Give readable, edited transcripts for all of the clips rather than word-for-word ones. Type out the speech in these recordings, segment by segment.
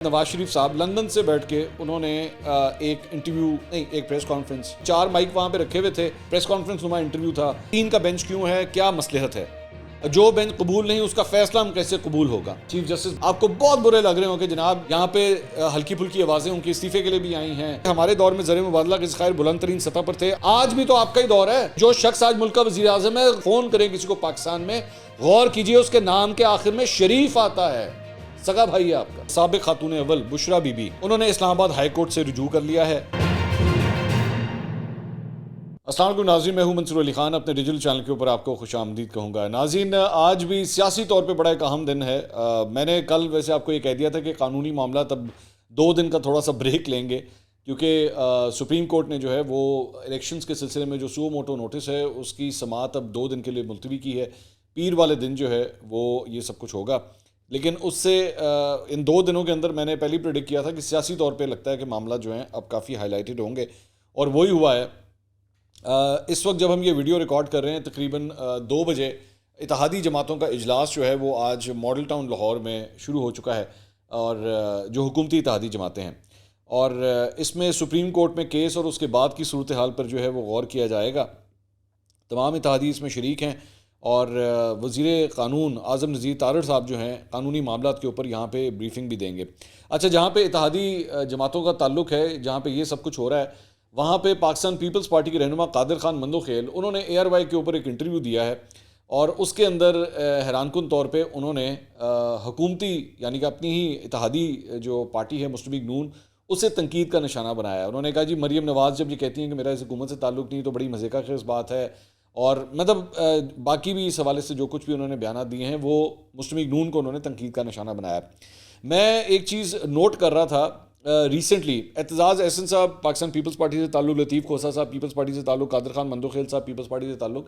नवाज शरीफ साहब लंदन से बैठ के उन्होंने एक इंटरव्यू नहीं एक प्रेस कॉन्फ्रेंस 4 माइक वहां पे रखे हुए थे। प्रेस कॉन्फ्रेंस नुमा इंटरव्यू था। 3 का बेंच क्यों है, क्या मसलहत है, जो बेंच कबूल नहीं उसका फैसला हम कैसे कबूल होगा। चीफ जस्टिस आपको बहुत बुरे लग रहे हो कि जनाब यहाँ पे हल्की फुल्की आवाजें उनके इस्तीफे के लिए भी आई हैं। हमारे दौर में ज़र मुबादला के ज़खायर बुलंद तरीन सतह पर थे, आज भी तो आपका ही दौर है। जो शख्स आज मुल्क का वज़ीर आज़म है, फोन करें किसी को पाकिस्तान में, गौर कीजिए उसके नाम के आखिर में शरीफ आता है, सगा भाई है आपका। साबिक खातून अव्वल बुशरा बीबी, उन्होंने इस्लामाबाद हाई कोर्ट से रुजू कर लिया है। अस्सलाम वालेकुम नाज़रीन, मैं हूं मंसूर अली खान, अपने डिजिटल चैनल के ऊपर आपको खुशामदीद कहूँगा। नाज़रीन, आज भी सियासी तौर पे बड़ा एक अहम दिन है। मैंने कल वैसे आपको ये कह दिया था कि कानूनी मामला तब 2 दिन का थोड़ा सा ब्रेक लेंगे, क्योंकि सुप्रीम कोर्ट ने जो है वो इलेक्शंस के सिलसिले में जो सुओ मोटो नोटिस है उसकी समाअत अब 2 दिन के लिए मुलतवी की है। पीर वाले दिन जो है वो ये सब कुछ होगा, लेकिन उससे इन 2 दिनों के अंदर मैंने पहले प्रेडिक्ट किया था कि सियासी तौर पे लगता है कि मामला जो है अब काफ़ी हाईलाइटेड होंगे, और वही हुआ है। इस वक्त जब हम ये वीडियो रिकॉर्ड कर रहे हैं तकरीबन 2 बजे इत्तेहादी जमातों का इजलास जो है वो आज मॉडल टाउन लाहौर में शुरू हो चुका है, और जो हुकूमती इत्तेहादी जमातें हैं, और इसमें सुप्रीम कोर्ट में केस और उसके बाद की सूरत हाल पर जो है वो गौर किया जाएगा। तमाम इत्तेहादी इसमें शरीक हैं, और वज़ीर क़ानून आज़म नज़ीर तारड़ साहब जो हैं कानूनी मामलात के ऊपर यहाँ पे ब्रीफिंग भी देंगे। अच्छा, जहाँ पे इत्तेहादी जमातों का ताल्लुक है, जहाँ पे ये सब कुछ हो रहा है, वहाँ पे पाकिस्तान पीपल्स पार्टी के रहनुमा कादिर खान मंदोखेल, उन्होंने ARY के ऊपर एक इंटरव्यू दिया है, और उसके अंदर हैरानकुन तौर पे उन्होंने हुकूमती यानी कि अपनी ही इत्तेहादी जो पार्टी है मुस्लिम लीग नून, उसे तनकीद का निशाना बनाया है। उन्होंने कहा जी मरीम नवाज़ जब ये कहती हैं कि मेरा इस हुकूमत से ताल्लुक़ नहीं, तो बड़ी मज़े का खेस बात है। और मतलब बाकी भी इस हवाले से जो कुछ भी उन्होंने बयान दिए हैं वो मुस्लिम लीग नून को उन्होंने तनकीद का निशाना बनाया। मैं एक चीज़ नोट कर रहा था, रिसेंटली एतजाज़ एहसन साहब पाकिस्तान पीपल्स पार्टी से ताल्लुक़, लतीफ़ खोसा साहब पीपल्स पार्टी से ताल्लुक़, कादिर खान मंदोखेल साहब पीपल्स पार्टी से ताल्लुक़,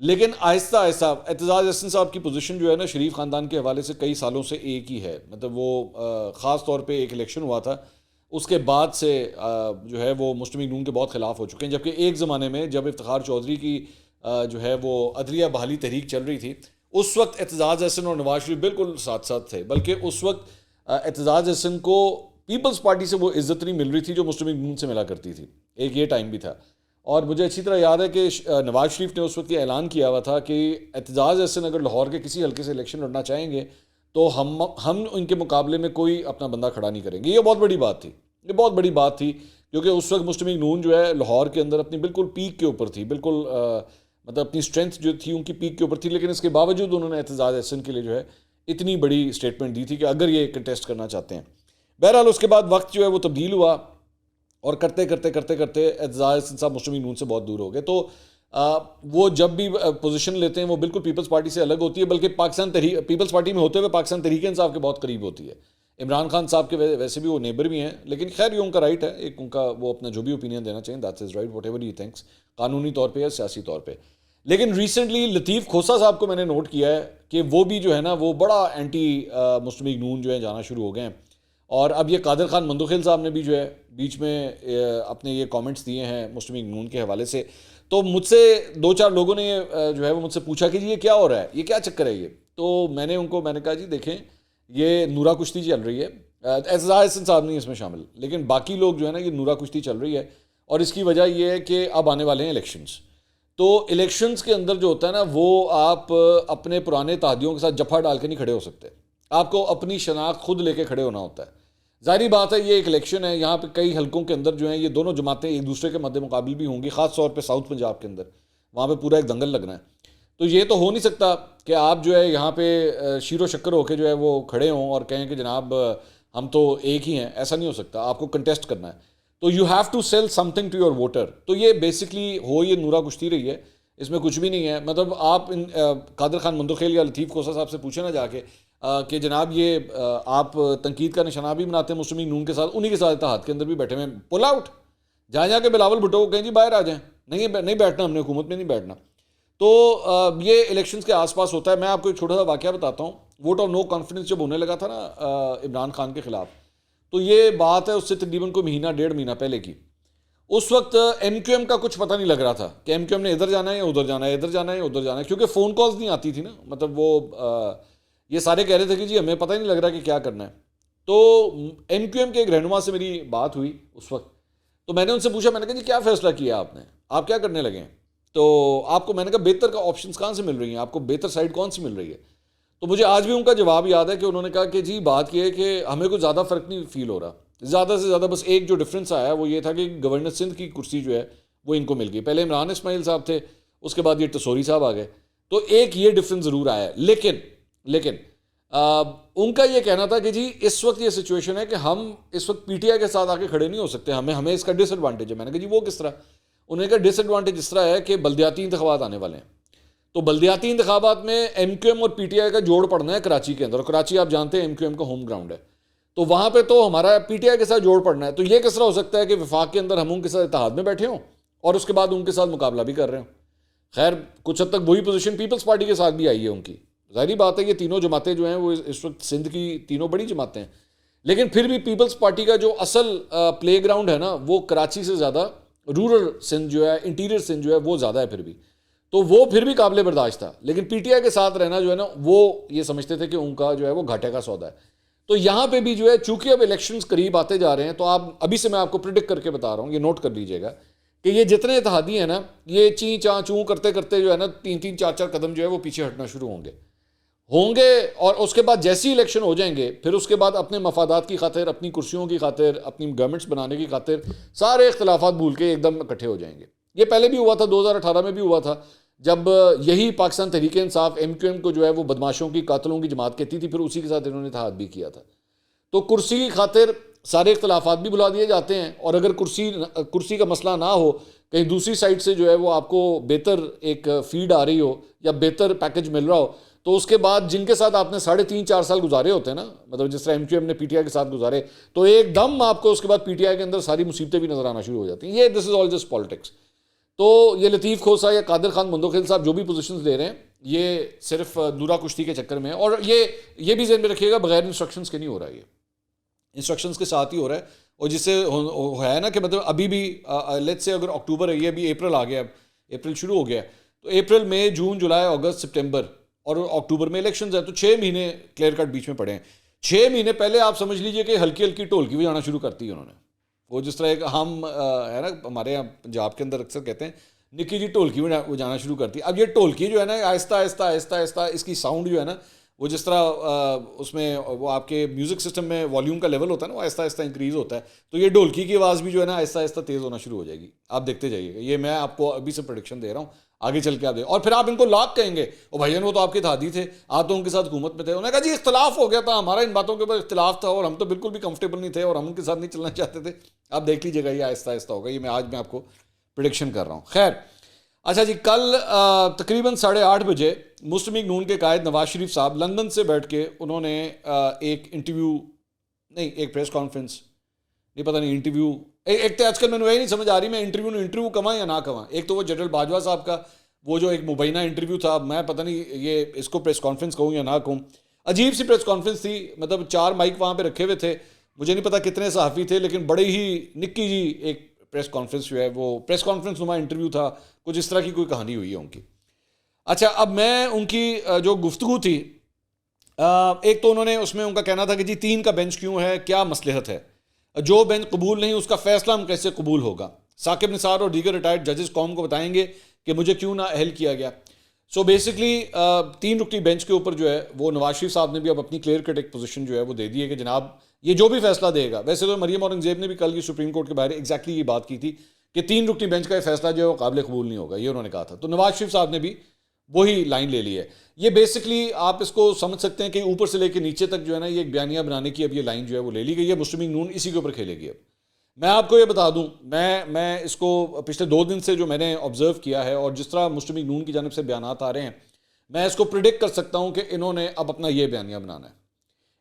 लेकिन आहिस्ता आहिस्ता एतजाज़ एहसन साहब की पोजीशन जो है ना शरीफ ख़ानदान के हवाले से कई सालों से एक ही है। मतलब वो ख़ास तौर पे एक इलेक्शन हुआ था, उसके बाद से जो है वो मुस्लिम लीग नून के बहुत ख़िलाफ़ हो चुके हैं। जबकि एक ज़माने में जब इफ्तिखार चौधरी की जो है वो अदलिया बहाली तहरीक चल रही थी, उस वक्त एतजाज़ एहसन और नवाज शरीफ बिल्कुल साथ साथ थे, बल्कि उस वक्त एतजाज़ एहसन को पीपल्स पार्टी से वो इज़्ज़त नहीं मिल रही थी जो मुस्लिम लीग नून से मिला करती थी। एक ये टाइम भी था, और मुझे अच्छी तरह याद है कि नवाज शरीफ ने उस वक्त ये ऐलान किया हुआ था कि एतजाज़ एहसन अगर लाहौर के किसी हल्के से इलेक्शन लड़ना चाहेंगे तो हम उनके मुकाबले में कोई अपना बंदा खड़ा नहीं करेंगे। ये बहुत बड़ी बात थी, ये बहुत बड़ी बात थी, क्योंकि उस वक्त मुस्लिम लीग नून जो है लाहौर के अंदर अपनी बिल्कुल पीक के ऊपर थी, बिल्कुल मतलब अपनी स्ट्रेंथ जो थी उनकी पीक के ऊपर थी। लेकिन इसके बावजूद उन्होंने एतजाज़ एहसन के लिए जो है इतनी बड़ी स्टेटमेंट दी थी कि अगर ये कंटेस्ट करना चाहते हैं। बहरहाल उसके बाद वक्त जो है वो तब्दील हुआ, और करते करते करते करते एतजाज़ एहसन साहब मुस्लिम लीग नून से बहुत दूर हो गए। तो वो जब भी पोजीशन लेते हैं वो बिल्कुल पीपल्स पार्टी से अलग होती है, बल्कि पाकिस्तान पीपल्स पार्टी में होते हुए पाकिस्तान तहरीक इंसाफ के बहुत करीब होती है। इमरान खान साहब के वैसे भी वो नेबर भी हैं, लेकिन खैर ये उनका राइट है, एक उनका वो अपना जो भी ओपिनियन देना चाहिए, that's his right, whatever he thinks, कानूनी तौर पे या सियासी तौर पे। लेकिन रिसेंटली लतीफ़ खोसा साहब को मैंने नोट किया है कि वो भी जो है ना वो बड़ा एंटी मुस्लिम लीग नून जो है जाना शुरू हो गए हैं। और अब ये कादिर खान मंदोखेल साहब ने भी जो है बीच में अपने ये कमेंट्स दिए हैं मुस्लिम लीग नून के हवाले से। तो मुझसे 2-4 लोगों ने जो है वो मुझसे पूछा कि जी ये क्या हो रहा है, ये क्या चक्कर है ये। तो मैंने कहा जी देखें ये नूरा कुश्ती चल रही है, एतजाज़ एहसन साहब नहीं इसमें शामिल, लेकिन बाकी लोग जो है ना ये नूरा कुश्ती चल रही है। और इसकी वजह ये है कि अब आने वाले हैं इलेक्शंस। तो इलेक्शंस के अंदर जो होता है ना वो आप अपने पुराने तादियों के साथ जफा डाल के नहीं खड़े हो सकते, आपको अपनी शनाख्त खुद लेके खड़े होना होता है। जाहिर बात है ये एक इलेक्शन है, यहाँ पे कई हलकों के अंदर जो है ये दोनों जमातें एक दूसरे के मद्दे मुकाबिल भी होंगी, ख़ास तौर पे साउथ पंजाब के अंदर, वहाँ पे पूरा एक दंगल लगना है। तो ये तो हो नहीं सकता कि आप जो है यहाँ पे शीरो शक्कर होके जो है वो खड़े हों और कहें कि जनाब हम तो एक ही हैं, ऐसा नहीं हो सकता, आपको कंटेस्ट करना है। तो you have to sell something to your voter. तो ये बेसिकली हो ये नूरा कुश्ती रही है, इसमें कुछ भी नहीं है। मतलब आप कादिर खान मंदोखेल या लतीफ़ खोसा साहब से पूछे ना जाके कि जनाब ये आप तनकीद का निशाना भी बनाते हैं मुस्लिम लीग नून के साथ, उन्हीं के साथ इत्तेहाद के अंदर भी बैठे हुए, पुल आउट, जहाँ जाके बिलावल भुट्टो को कहें जी बाहर आ जाएं, नहीं बैठना, हमने हुकूमत में नहीं बैठना। तो ये इलेक्शंस के आसपास होता है। मैं आपको एक छोटा सा वाकया बताता हूँ। वोट ऑफ नो कॉन्फिडेंस जब होने लगा था ना इमरान खान के खिलाफ, तो ये बात है उससे तकरीबन कोई महीना 1.5 महीना पहले की। उस वक्त MQM का कुछ पता नहीं लग रहा था कि MQM ने इधर जाना है या उधर जाना है, इधर जाना है या उधर जाना है, क्योंकि फ़ोन कॉल्स नहीं आती थी ना। मतलब वो ये सारे कह रहे थे कि जी हमें पता ही नहीं लग रहा कि क्या करना है। तो MQM के एक रहनुमा से मेरी बात हुई उस वक्त, तो मैंने उनसे पूछा, मैंने कहा जी क्या फैसला किया आपने, आप क्या करने लगे हैं? तो आपको, मैंने कहा बेहतर का ऑप्शंस कहाँ से मिल रही हैं, आपको बेहतर साइड कौन सी मिल रही है? तो मुझे आज भी उनका जवाब याद है कि उन्होंने कहा कि जी बात यह है कि हमें कुछ ज़्यादा फ़र्क नहीं फील हो रहा, ज़्यादा से ज़्यादा बस एक जो डिफरेंस आया वो ये था कि गवर्नर सिंध की कुर्सी जो है वो इनको मिल गई। पहले इमरान इस्माइल साहब थे, उसके बाद ये टसोरी साहब आ गए, तो एक ये डिफरेंस ज़रूर आया। लेकिन उनका ये कहना था कि जी इस वक्त ये सिचुएशन है कि हम इस वक्त PTI के साथ आके खड़े नहीं हो सकते, हमें इसका डिसएडवांटेज है। मैंने कहा जी वो किस तरह? उन्होंने कहा डिसएडवांटेज इस तरह है कि बल्दियाती इंतखाबात आने वाले हैं, तो बल्दियाती इंतखाबात में MQM और PTI का जोड़ पड़ना है कराची के अंदर, और कराची आप जानते हैं MQM का होम ग्राउंड है, तो वहां पे तो हमारा PTI के साथ जोड़ पड़ना है। तो ये किस तरह हो सकता है कि वफाक के अंदर हम उनके साथ इत्तेहाद में बैठे हों और उसके बाद उनके साथ मुकाबला भी कर रहे हों? खैर कुछ हद तक वही पोजीशन पीपल्स पार्टी के साथ भी आई है उनकी। जाहिर बात है ये तीनों जमातें जो हैं वो इस वक्त सिंध की तीनों बड़ी जमातें हैं, लेकिन फिर भी पीपल्स पार्टी का जो असल प्ले ग्राउंड है ना वो कराची से ज़्यादा रूरल सिंध जो है, इंटीरियर सिंध जो है वो ज़्यादा है फिर भी, तो वो फिर भी काबिल बर्दाश्त था। लेकिन PTI के साथ रहना जो है ना वो ये समझते थे कि उनका जो है वो घाटे का सौदा है। तो यहाँ पे भी जो है चूंकि अब इलेक्शंस करीब आते जा रहे हैं, तो आप अभी से मैं आपको प्रिडिक्ट करके बता रहा हूँ, ये नोट कर लीजिएगा कि ये जितने इत्तेहादी हैं ना ये ची चा चूँ करते करते जो है ना 3-3 4-4 कदम जो है वो पीछे हटना शुरू होंगे और उसके बाद जैसी इलेक्शन हो जाएंगे फिर उसके बाद अपने मफादात की खातिर, अपनी कुर्सियों की खातिर, अपनी गवर्नमेंट्स बनाने की खातिर सारे इख्तलाफात भूल के एकदम इकट्ठे हो जाएंगे। ये पहले भी हुआ था, 2018 में भी हुआ था, जब यही पाकिस्तान तहरीक इंसाफ MQM को जो है वो बदमाशों की, कातलों की जमात कहती थी, फिर उसी के साथ इन्होंने इत्तेहाद भी किया था। तो कुर्सी की खातिर सारे इख्तलाफात भी बुला दिए जाते हैं, और अगर कुर्सी का मसला ना हो, कहीं दूसरी साइड से जो है वो आपको बेहतर एक फीड आ रही हो या बेहतर पैकेज मिल रहा हो, तो उसके बाद जिनके साथ आपने 3.5-4 साल गुजारे होते हैं ना, मतलब जिस तरह MQM ने PTI के साथ गुजारे, तो एकदम आपको उसके बाद PTI के अंदर सारी मुसीबतें भी नजर आना शुरू हो जाती हैं। ये this is all just politics. तो ये लतीफ़ खोसा या कादिर खान बंदोखेल साहब जो भी पोजीशंस ले रहे हैं ये सिर्फ दूरा कुश्ती के चक्कर में है, और ये भी ज़हन में रखिएगा बगैर इंस्ट्रक्शंस के नहीं हो रहा है, ये इंस्ट्रक्शंस के साथ ही हो रहा है। और जिससे है ना कि मतलब अभी भी लेट्स से अगर अक्टूबर है, ये अभी अप्रैल आ गया, अप्रैल शुरू हो गया, तो अप्रैल मई जून जुलाई अगस्त सितंबर और अक्टूबर में इलेक्शंस है, तो 6 महीने क्लियर कट बीच में पड़े हैं। 6 महीने पहले आप समझ लीजिए कि हल्की हल्की ढोलकी भी जाना शुरू करती है उन्होंने। वो जिस तरह एक हम है ना हमारे यहाँ पंजाब के अंदर अक्सर कहते हैं निक्की जी ढोलकी वो जाना शुरू करती है। अब ये ढोलकी जो है ना आहिस्ता आहिस्ता आहिस्ता आहिस्ता इसकी साउंड जो है ना वो जिस तरह उसमें वो आपके म्यूज़िक सिस्टम में वॉल्यूम का लेवल होता है ना वो आहिस्ता आहिस्ता इंक्रीज़ होता है, तो ये ढोलकी की आवाज़ भी जो है ना आहिस्ता आहिस्ता तेज़ होना शुरू हो जाएगी। आप देखते जाइएगा, ये मैं आपको अभी से प्रेडिक्शन दे रहा हूँ, आगे चल के आप देख। और फिर आप इनको लाख कहेंगे ओ भाईजान वो तो आपके इत्तेहादी थे, आप तो उनके साथ हुकूमत में थे। उन्होंने कहा जी इख्तलाफ हो गया था, हमारा इन बातों के ऊपर इख्तलाफ था और हम तो बिल्कुल भी कंफर्टेबल नहीं थे और हम उनके साथ नहीं चलना चाहते थे। आप देख लीजिएगा ये आहिस्ता आहिस्ता होगा, ये मैं आपको प्रिडिक्शन कर रहा हूँ। खैर अच्छा जी, कल तकरीबन 8:30 बजे मुस्लिम लीग नून के कायद नवाज शरीफ साहब लंदन से बैठ के उन्होंने एक इंटरव्यू नहीं एक प्रेस कॉन्फ्रेंस नहीं पता नहीं इंटरव्यू एक तो आजकल मैंने वही नहीं समझ आ रही मैं इंटरव्यू कमां या ना कमां। एक तो वो जनरल बाजवा साहब का वो जो एक मुबैना इंटरव्यू था, मैं पता नहीं ये इसको प्रेस कॉन्फ्रेंस कहूँ या ना कहूँ, अजीब सी प्रेस कॉन्फ्रेंस थी। मतलब 4 माइक वहाँ पे रखे हुए थे, मुझे नहीं पता कितने सहाफ़ी थे, लेकिन बड़े ही निक्की जी एक प्रेस कॉन्फ्रेंस जो है वो प्रेस कॉन्फ्रेंस नुमा इंटरव्यू था, कुछ इस तरह की कोई कहानी हुई है उनकी। अच्छा, अब मैं उनकी जो गुफ्तगू थी, एक तो उन्होंने उसमें उनका कहना था कि जी 3 का बेंच क्यों है, क्या मसलहत है, जो बेंच कबूल नहीं उसका फैसला हम कैसे कबूल होगा, साकिब निसार और दीगर रिटायर्ड जजेस कौम को बताएंगे कि मुझे क्यों ना अहल किया गया। सो बेसिकली 3 रुकनी बेंच के ऊपर जो है वो नवाज शरीफ साहब ने भी अब अपनी क्लियर कट एक पोजीशन जो है वो दे दी है कि जनाब ये जो भी फैसला देगा, वैसे तो मरियम औरंगजेब ने भी कल ये सुप्रीम कोर्ट के बाहर एग्जैक्टली ये बात की थी कि 3 रुकनी बेंच का फैसला जो है वो काबिल कबूल नहीं होगा, ये उन्होंने कहा था। तो नवाज शरीफ साहब ने भी वही लाइन ले ली है। ये बेसिकली आप इसको समझ सकते हैं कि ऊपर से लेकर नीचे तक जो है ना ये एक बयानिया बनाने की अब ये लाइन जो है वो ले ली गई है। मुस्लिम लीग नून इसी के ऊपर खेलेगी। अब मैं आपको ये बता दूं, मैं इसको पिछले 2 दिन से जो मैंने ऑब्जर्व किया है और जिस तरह मुस्लिम लीग नून की जानिब से बयानात आ रहे हैं, मैं इसको प्रिडिक्ट कर सकता हूं कि इन्होंने अब अपना ये बयानिया बनाना है।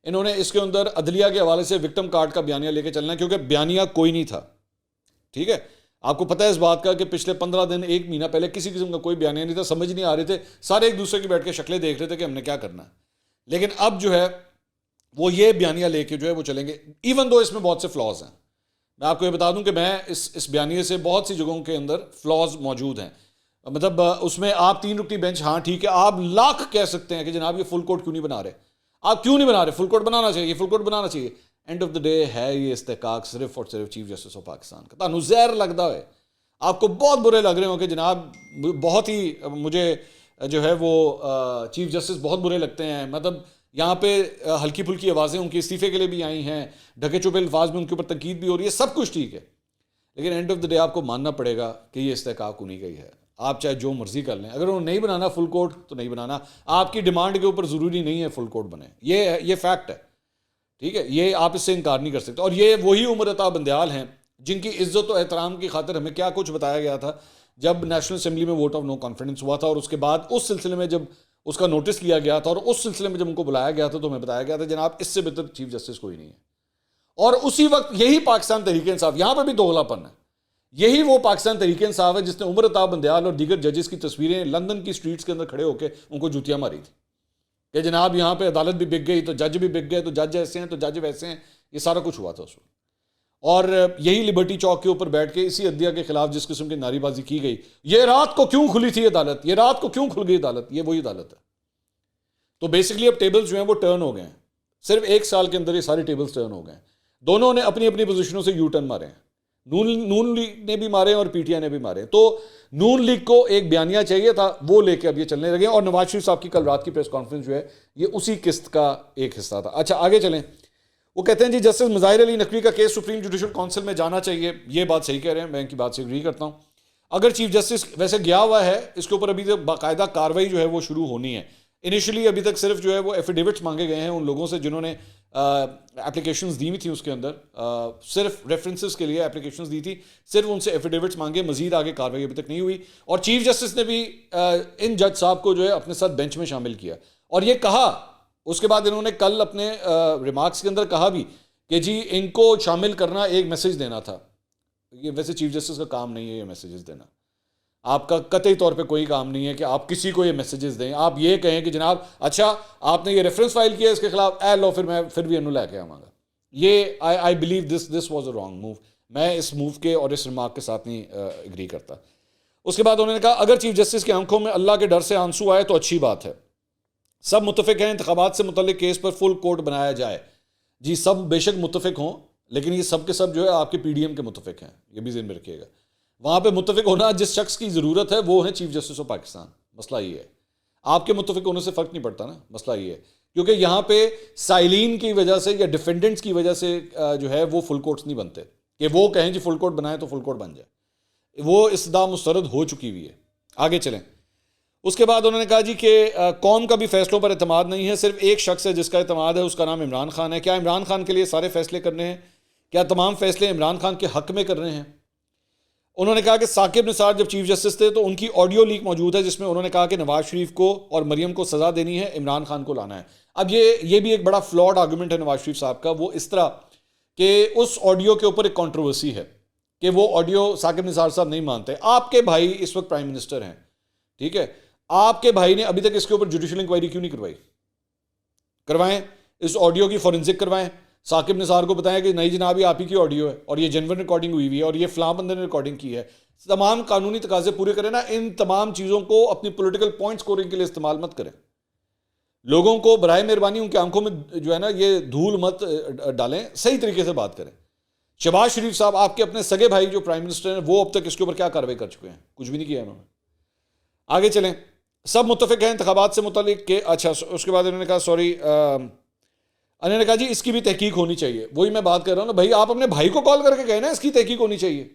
इन्होंने इसके अंदर अदलिया के हवाले से विक्टिम कार्ड का बयानिया लेके चलना है, क्योंकि बयानिया कोई नहीं था। ठीक है, आपको पता है इस बात का कि पिछले 15 दिन 1 महीना पहले किसी किस्म का कोई बयानिया नहीं था, समझ नहीं आ रहे थे, सारे एक दूसरे की बैठ के शक्लें देख रहे थे कि हमने क्या करना है। लेकिन अब जो है वो ये बयानिया लेके जो है वो चलेंगे, इवन दो इसमें बहुत से फ्लॉज हैं। मैं आपको ये बता दूं कि मैं इस बयानिए से बहुत सी जगहों के अंदर फ्लॉज मौजूद हैं। मतलब उसमें आप 3 रुकनी बेंच, हाँ ठीक है, आप लाख कह सकते हैं कि जनाब ये फुल कोर्ट क्यों नहीं बना रहे, आप क्यों नहीं बना रहे, फुल कोर्ट बनाना चाहिए, फुल कोर्ट बनाना चाहिए। एंड ऑफ द डे है ये इस्तेकाक सिर्फ और सिर्फ चीफ जस्टिस ऑफ पाकिस्तान का। तानू जहर लगता है, आपको बहुत बुरे लग रहे हो कि जनाब बहुत ही मुझे जो है वो चीफ जस्टिस बहुत बुरे लगते हैं, मतलब यहाँ पे हल्की फुल्की आवाज़ें उनके इस्तीफे के लिए भी आई हैं, ढके छुपे अल्फाज में उनके ऊपर तनकीद भी हो रही है, सब कुछ ठीक है, लेकिन एंड ऑफ द डे आपको मानना पड़ेगा कि ये इस्तेकाक उन्हीं का ही है। आप चाहे जो मर्जी कर लें, अगर उन्होंने नहीं बनाना फुल कोर्ट तो नहीं बनाना, आपकी डिमांड के ऊपर ज़रूरी नहीं है फुल कोर्ट बने, ये फैक्ट है, ठीक है, ये आप इससे इनकार नहीं कर सकते। और ये वही उमर अता बंदयाल हैं जिनकी इज्जत और एहतराम की खातिर हमें क्या कुछ बताया गया था जब नेशनल असेंबली में वोट ऑफ नो कॉन्फिडेंस हुआ था, और उसके बाद उस सिलसिले में जब उसका नोटिस लिया गया था और उस सिलसिले में जब उनको बुलाया गया था तो हमें बताया गया था जनाब इससे बेहतर चीफ जस्टिस कोई नहीं है। और उसी वक्त यही पाकिस्तान तहरीक इंसाफ, यहां पर भी दोगलापन है, यही वो पाकिस्तान तहरीक इंसाफ है जिसने उमर अता बंदयाल और दीगर जजेस की तस्वीरें लंदन की स्ट्रीट्स के अंदर खड़े होकर उनको जूतियां मारी थी कि जनाब यहाँ पे अदालत भी बिक गई तो जज भी बिक गए, तो जज ऐसे हैं तो जज वैसे हैं, ये सारा कुछ हुआ था उस वक्त। और यही लिबर्टी चौक के ऊपर बैठ के इसी अदलिया के खिलाफ जिस किस्म की नारेबाजी की गई, ये रात को क्यों खुली थी अदालत, ये रात को क्यों खुल गई अदालत, ये वही अदालत है। तो बेसिकली अब टेबल्स जो हैं वो टर्न हो गए हैं, सिर्फ एक साल के अंदर ये सारे टेबल्स टर्न हो गए हैं। दोनों ने अपनी अपनी पोजीशनों से यू टर्न मारे हैं, नून लीग ने भी मारे और पीटीआई ने भी मारे। तो नून लीग को एक बयानिया चाहिए था, वो लेके अब ये चलने लगे, और नवाज शरीफ साहब की कल रात की प्रेस कॉन्फ्रेंस जो है ये उसी किस्त का एक हिस्सा था। अच्छा आगे चलें, वो कहते हैं जी जस्टिस मुज़ाहिर अली नकवी का केस सुप्रीम जुडिशल काउंसिल में जाना चाहिए, ये बात सही कह रहे हैं, मैं इनकी बात से एग्री करता हूँ। अगर चीफ जस्टिस वैसे गया हुआ है, इसके ऊपर अभी तक बाकायदा कार्रवाई जो है वो शुरू होनी है। इनिशियली अभी तक सिर्फ जो है वो एफिडेविट्स मांगे गए हैं उन लोगों से जिन्होंने एप्लीकेशंस दी हुई थी, उसके अंदर सिर्फ रेफरेंसेस के लिए एप्लीकेशंस दी थी, सिर्फ उनसे एफिडेविट्स मांगे, मजीद आगे कार्रवाई अभी तक नहीं हुई। और चीफ जस्टिस ने भी इन जज साहब को जो है अपने साथ बेंच में शामिल किया, और ये कहा, उसके बाद इन्होंने कल अपने रिमार्क्स के अंदर कहा भी कि जी इनको शामिल करना एक मैसेज देना था। ये वैसे चीफ जस्टिस का काम नहीं है ये मैसेजेस देना, आपका कतई तौर पे कोई काम नहीं है कि आप किसी को ये मैसेजेस दें। आप ये कहें कि जनाब अच्छा आपने ये रेफरेंस फाइल किया इसके खिलाफ, लो फिर मैं फिर भी इन्हों लेके आवांगा। ये I believe this was a wrong move. मैं इस मूव के और इस रिमार्क के साथ नहीं एग्री करता। उसके बाद उन्होंने कहा अगर चीफ जस्टिस की आंखों में अल्लाह के डर से आंसू आए तो अच्छी बात है, सब मुत्तफिक हैं इंतखाबात से मुतल्लिक केस पर फुल कोर्ट बनाया जाए। जी सब बेशक मुत्तफिक हों, लेकिन ये सब के सब जो है आपके पीडीएम के मुत्तफिक हैं, ये भी ज़हन में रखिएगा। वहाँ पे मुत्तफिक होना जिस शख्स की ज़रूरत है वो है चीफ जस्टिस ऑफ पाकिस्तान। मसला ये है, आपके मुत्तफिक होने से फ़र्क नहीं पड़ता ना, मसला ये है क्योंकि यहाँ पे साइलिन की वजह से या डिफेंडेंट्स की वजह से जो है वो फुल कोर्ट्स नहीं बनते कि वो कहें जी फुल कोर्ट बनाए तो फुल कोर्ट बन जाए, वो इस्तेदाम मुस्तरद हो चुकी हुई है। आगे चलें, उसके बाद उन्होंने कहा जी कि कौम का भी फैसलों पर एतमाद नहीं है, सिर्फ एक शख्स है जिसका एतमाद है, उसका नाम इमरान खान है। क्या इमरान खान के लिए सारे फैसले करने हैं? क्या तमाम फैसले इमरान खान के हक में कर रहे हैं? उन्होंने कहा कि साकिब निसार जब चीफ जस्टिस थे तो उनकी ऑडियो लीक मौजूद है जिसमें उन्होंने कहा कि नवाज शरीफ को और मरियम को सज़ा देनी है, इमरान खान को लाना है। अब ये भी एक बड़ा फ्लॉड आर्गूमेंट है नवाज शरीफ साहब का, वो इस तरह कि उस ऑडियो के ऊपर एक कंट्रोवर्सी है कि वो ऑडियो साकिब निसार साहब नहीं मानते। आपके भाई इस वक्त प्राइम मिनिस्टर हैं, ठीक है, आपके भाई ने अभी तक इसके ऊपर जुडिशल इंक्वायरी क्यों नहीं करवाई? करवाएं, इस ऑडियो की फॉरेंसिक करवाएं, साकिब निसार को बताएं कि नहीं जनाब ये आप ही की ऑडियो है और ये जेन्युइन रिकॉर्डिंग हुई हुई है और ये फलां बंदे ने रिकॉर्डिंग की है। तमाम कानूनी तकाजे पूरे करें ना, इन तमाम चीज़ों को अपनी पॉलिटिकल पॉइंट स्कोरिंग के लिए इस्तेमाल मत करें। लोगों को बराए मेहरबानी उनकी आंखों में जो है ना ये धूल मत डालें, सही तरीके से बात करें। शहबाज शरीफ साहब आपके अपने सगे भाई जो प्राइम मिनिस्टर हैं वो अब तक इसके ऊपर क्या कार्रवाई कर चुके हैं? कुछ भी नहीं किया उन्होंने। आगे चलें, सब मुत्तफिक हैं इंतखाबात से मुतल्लिक के। अच्छा उसके बाद इन्होंने कहा उन्होंने कहा जी इसकी भी तहकीक होनी चाहिए। वही मैं बात कर रहा हूँ ना भाई, आप अपने भाई को कॉल करके कहें ना इसकी तहकीक होनी चाहिए।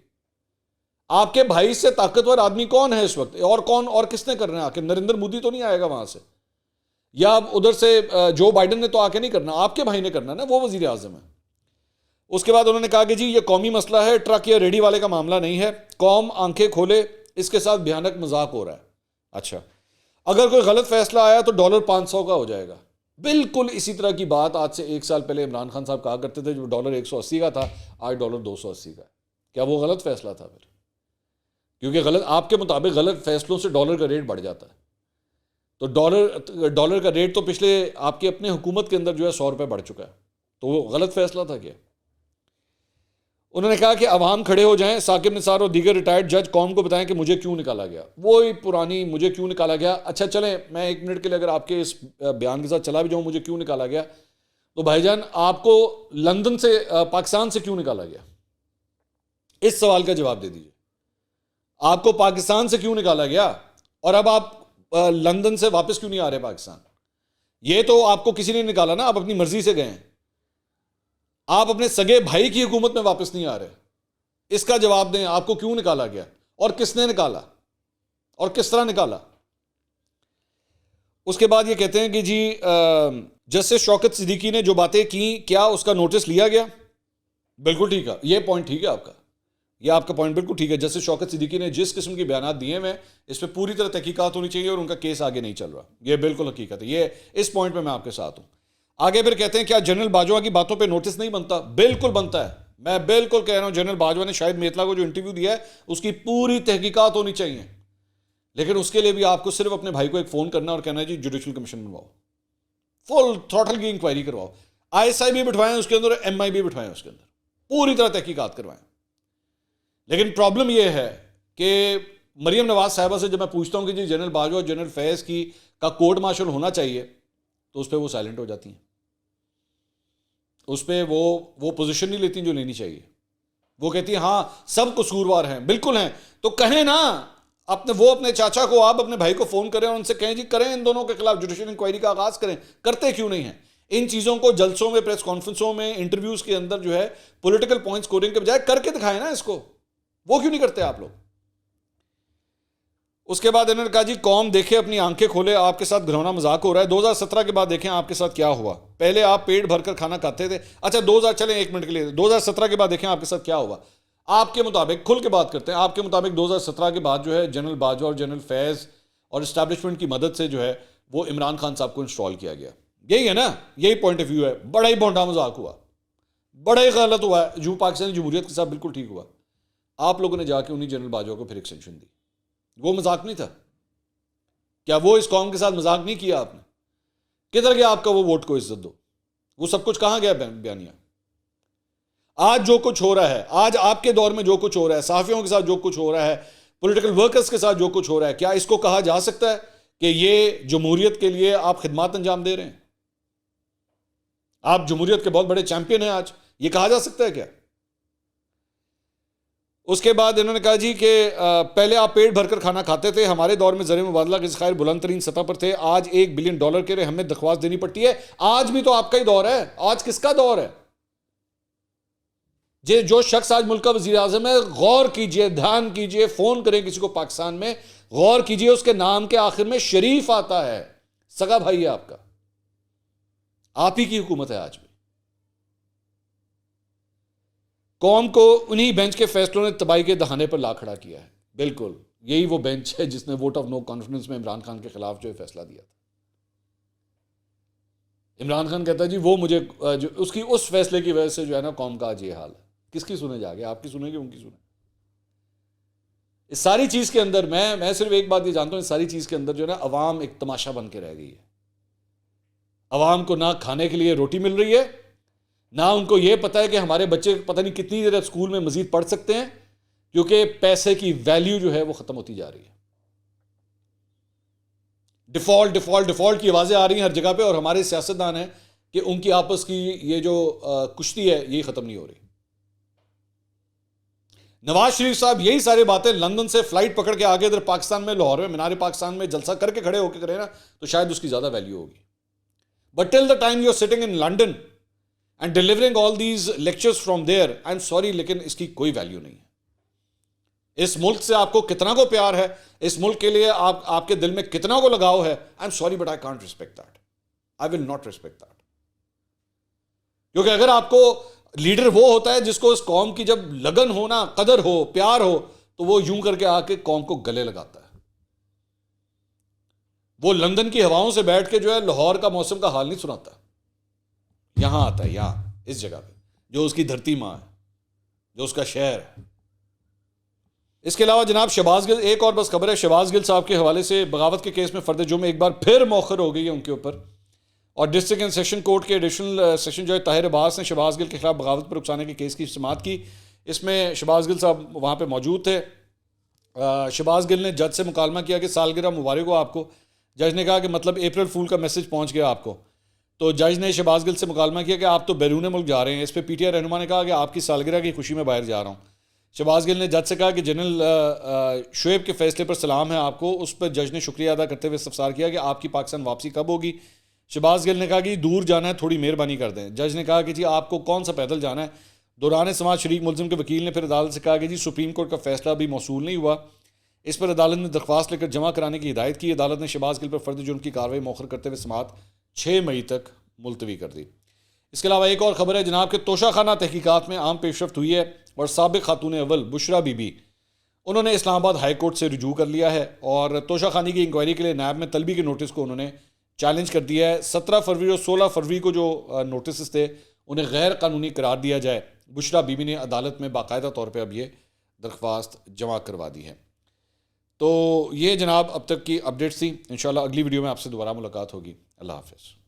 आपके भाई से ताकतवर आदमी कौन है इस वक्त, और कौन और किसने करना है? आखिर नरेंद्र मोदी तो नहीं आएगा वहां से, या उधर से जो बाइडन ने तो आके नहीं करना, आपके भाई ने करना ना, वो वजीर आजम है। उसके बाद उन्होंने कहा कि जी ये कौमी मसला है, ट्रक या रेडी वाले का मामला नहीं है, कौम आंखें खोले, इसके साथ भयानक मजाक हो रहा है। अच्छा अगर कोई गलत फैसला आया तो $500 का हो जाएगा। बिल्कुल इसी तरह की बात आज से 1 साल पहले इमरान खान साहब कहा करते थे, जो $180 का था आज $280 का है। क्या वो गलत फैसला था फिर? क्योंकि गलत, आपके मुताबिक गलत फैसलों से डॉलर का रेट बढ़ जाता है। तो डॉलर का रेट तो पिछले आपके अपने हुकूमत के अंदर जो है $100 बढ़ चुका है, तो वो गलत फैसला था क्या? उन्होंने कहा कि अवाम खड़े हो जाएं, साकिब निसार और दीगर रिटायर्ड जज कौम को बताएं कि मुझे क्यों निकाला गया। वही पुरानी मुझे क्यों निकाला गया। अच्छा चलें, मैं 1 मिनट के लिए अगर आपके इस बयान के साथ चला भी जाऊं, मुझे क्यों निकाला गया, तो भाईजान आपको लंदन से पाकिस्तान से क्यों निकाला गया? इस सवाल का जवाब दे दीजिए। आपको पाकिस्तान से क्यों निकाला गया और अब आप लंदन से वापस क्यों नहीं आ रहे पाकिस्तान? ये तो आपको किसी ने निकाला ना, आप अपनी मर्जी से गए हैं। आप अपने सगे भाई की हुकूमत में वापस नहीं आ रहे। इसका जवाब दें, आपको क्यों निकाला गया और किसने निकाला और किस तरह निकाला? उसके बाद ये कहते हैं कि जी जस्टिस शौकत सिद्दीकी ने जो बातें की, क्या उसका नोटिस लिया गया? बिल्कुल ठीक है, ये पॉइंट ठीक है आपका, ये आपका पॉइंट बिल्कुल ठीक है। जस्टिस शौकत सिद्दीकी ने जिस किस्म के बयान दिए हुए हैं, इस पर पूरी तरह तहकीकात होनी चाहिए और उनका केस आगे नहीं चल रहा। ये बिल्कुल हकीकत है, ये इस पॉइंट पे मैं आपके साथ हूं। आगे फिर कहते हैं क्या जनरल बाजवा की बातों पे नोटिस नहीं बनता? बिल्कुल बनता है। मैं बिल्कुल कह रहा हूं, जनरल बाजवा ने शाहिद मेतला को जो इंटरव्यू दिया है उसकी पूरी तहकीकात होनी चाहिए, लेकिन उसके लिए भी आपको सिर्फ अपने भाई को एक फोन करना और कहना है जी जुडिशल कमीशन बनवाओ, फुल थ्रॉटल की इंक्वायरी करवाओ, ISI भी बिठवाएं उसके अंदर, MI भी बिठवाएं उसके अंदर, पूरी तरह तहकीकात करवाएं। लेकिन प्रॉब्लम यह है कि मरियम नवाज साहिबा से जब मैं पूछता हूं कि जी जनरल बाजवा और जनरल फैज की का कोर्ट मार्शल होना चाहिए, तो उस पर वो साइलेंट हो जाती हैं, उस पर वो पोजीशन नहीं लेती जो लेनी चाहिए। वो कहती है हाँ सब कसूरवार हैं, बिल्कुल हैं, तो कहें ना, अपने चाचा को, आप अपने भाई को फोन करें और उनसे कहें जी करें इन दोनों के खिलाफ जुडिशियल इंक्वायरी का आगाज करें। करते क्यों नहीं है इन चीजों को? जलसों में, प्रेस कॉन्फ्रेंसों में, इंटरव्यूज के अंदर जो है पॉलिटिकल पॉइंट स्कोरिंग के बजाय करके दिखाएं ना इसको। वो क्यों नहीं करते आप लोग? उसके बाद इन्होंने कहा जी कौम देखे अपनी आंखें खोले, आपके साथ घिनौना मजाक हो रहा है। 2017 के बाद देखें आपके साथ क्या हुआ। पहले आप पेट भरकर खाना खाते थे, अच्छा 2000 चले एक मिनट के लिए, 2017 के बाद देखें आपके साथ क्या हुआ। आपके मुताबिक, खुल के बात करते हैं, आपके मुताबिक 2017 के बाद जो है जनरल बाजवा और जनरल फैज और इस्टेब्लिशमेंट की मदद से जो है वो इमरान खान साहब को इंस्टॉल किया गया। यही है ना, यही पॉइंट ऑफ व्यू है। बड़ा ही भोंडा मजाक हुआ, बड़ा ही गलत हुआ, जो पाकिस्तानी जमहूरियत के साथ बिल्कुल ठीक हुआ। आप लोगों ने जाके उन्हीं जनरल बाजवा को फिर एक्सटेंशन दी। वो मजाक नहीं था क्या? वो इस कौम के साथ मजाक नहीं किया आपने? किधर गया आपका वो वोट को इज्जत दो? वो सब कुछ कहां गया बयानिया? आज जो कुछ हो रहा है, आज आपके दौर में जो कुछ हो रहा है, सहाफियों के साथ जो कुछ हो रहा है, पॉलिटिकल वर्कर्स के साथ जो कुछ हो रहा है, क्या इसको कहा जा सकता है कि ये जमहूरियत के लिए आप खिदमत अंजाम दे रहे हैं? आप जमहूरियत के बहुत बड़े चैंपियन हैं आज, ये कहा जा सकता है क्या? उसके बाद इन्होंने कहा जी कि पहले आप पेट भरकर खाना खाते थे, हमारे दौर में ज़र मुबादला के ज़खायर बुलंद तरीन सतह पर थे, आज $1 बिलियन के लिए हमें दरख्वास्त देनी पड़ती है। आज भी तो आपका ही दौर है। आज किसका दौर है? जो शख्स आज मुल्क का वज़ीर आज़म है, गौर कीजिए, ध्यान कीजिए, फोन करें किसी को पाकिस्तान में, गौर कीजिए, उसके नाम के आखिर में शरीफ आता है, सगा भाई है आपका। आप ही की हुकूमत है आज भी। कौम को उन्हीं बेंच के फैसलों ने तबाही के दहाने पर ला खड़ा किया है। बिल्कुल यही वो बेंच है जिसने वोट ऑफ नो कॉन्फिडेंस में इमरान खान के खिलाफ जो है फैसला दिया था। इमरान खान कहता है जी वो मुझे जो उसकी उस फैसले की वजह से जो है ना कौम का आज ये हाल है। किसकी सुने जाके? आपकी सुनेगी, उनकी सुने? इस सारी चीज के अंदर मैं सिर्फ एक बात ये जानता हूं, इस सारी चीज के अंदर जो है ना अवाम एक तमाशा बन के रह गई है। अवाम को ना खाने के लिए रोटी मिल रही है, ना उनको यह पता है कि हमारे बच्चे पता नहीं कितनी देर स्कूल में मजीद पढ़ सकते हैं, क्योंकि पैसे की वैल्यू जो है वो खत्म होती जा रही है। डिफॉल्ट डिफॉल्ट डिफॉल्ट की आवाजें आ रही हैं हर जगह पे, और हमारे सियासतदान हैं कि उनकी आपस की ये जो कुश्ती है ये खत्म नहीं हो रही। नवाज शरीफ साहब यही सारी बातें लंदन से फ्लाइट पकड़ के आगे इधर पाकिस्तान में, लाहौर में, मीनार पाकिस्तान में जलसा करके खड़े होकर करें ना, तो शायद उसकी ज्यादा वैल्यू होगी। But till the time you are sitting in London and delivering all these lectures from there, I am sorry, लेकिन इसकी कोई वैल्यू नहीं है। इस मुल्क से आपको कितना को प्यार है, इस मुल्क के लिए आपके दिल में कितना को लगाव है, आई am sorry but I can't respect that, I will not respect that. क्योंकि अगर आपको लीडर वो होता है जिसको इस कौम की जब लगन हो ना, कदर हो, प्यार हो, तो वो यूं करके आके कौम को गले लगाता है। वो लंदन की हवाओं से बैठ के जो है लाहौर का मौसम का हाल नहीं सुनाता, यहां आता है, यहां इस जगह पे, जो उसकी धरती मां है, जो उसका शहर है। इसके अलावा जनाब शहबाज गिल, एक और बस खबर है शहबाज गिल साहब के हवाले से, बगावत के केस में फर्द जुर्म एक बार फिर मौखर हो गई है उनके ऊपर, और डिस्ट्रिक्ट एंड सेशन कोर्ट के एडिशनल सेशन जो है ताहिर अब्बास ने शहबाज गिल के खिलाफ बगावत पर उकसाने के केस की समाअत की। इसमें शहबाज गिल साहब वहाँ पे मौजूद थे। शहबाज गिल ने जज से मुकालमा किया कि सालगिरह मुबारक हो आपको। जज ने कहा कि मतलब अप्रैल फूल का मैसेज पहुँच गया आपको। तो जज ने शहबाज गिल से मुकालमा किया कि आप तो बैरून मुल्क जा रहे हैं। इस पर पीटीआई रहनुमा ने कहा कि आपकी सालगिरह की खुशी में बाहर जा रहा हूँ। शहबाज गिल ने जज से कहा कि जनरल शुएब के फैसले पर सलाम है आपको। उस पर जज ने शुक्रिया अदा करते हुए इस्तफसार किया कि आपकी पाकिस्तान वापसी कब होगी। शहबाज गिल ने कहा कि दूर जाना है, थोड़ी मेहरबानी कर दें। जज ने कहा कि जी आपको कौन सा पैदल जाना है। दौरान समाज शरीक मुलजिम के वकील ने फिर अदालत से कहा कि जी सुप्रीम कोर्ट का फैसला अभी मौसूल नहीं हुआ। इस पर अदालत ने दरख्वास्त लेकर जमा कराने की हिदायत की। अदालत ने शहबाज गिल पर फर्द जुर्म की कार्रवाई मौखर करते हुए समात 6 मई तक मुलतवी कर दी। इसके अलावा एक और खबर है जनाब के तोशाखाना तहकीकात में आम पेशरफ्त हुई है और साबिक खातून अव्वल बुशरा बीबी उन्होंने इस्लामाबाद हाई कोर्ट से रुजू कर लिया है और तोशाखानी की इंक्वायरी के लिए नायब में तलबी के नोटिस को उन्होंने चैलेंज कर दिया है। 17 फरवरी और 16 फरवरी को जो नोटिस थे उन्हें गैर कानूनी करार दिया जाए। बुशरा बीबी ने अदालत में बाकायदा तौर पर अब ये दरख्वास्त जमा करवा दी है। तो ये जनाब अब तक की अपडेट्स थी। इंशाल्लाह अगली वीडियो में आपसे दोबारा मुलाकात होगी। अल्लाह हाफ़िज़।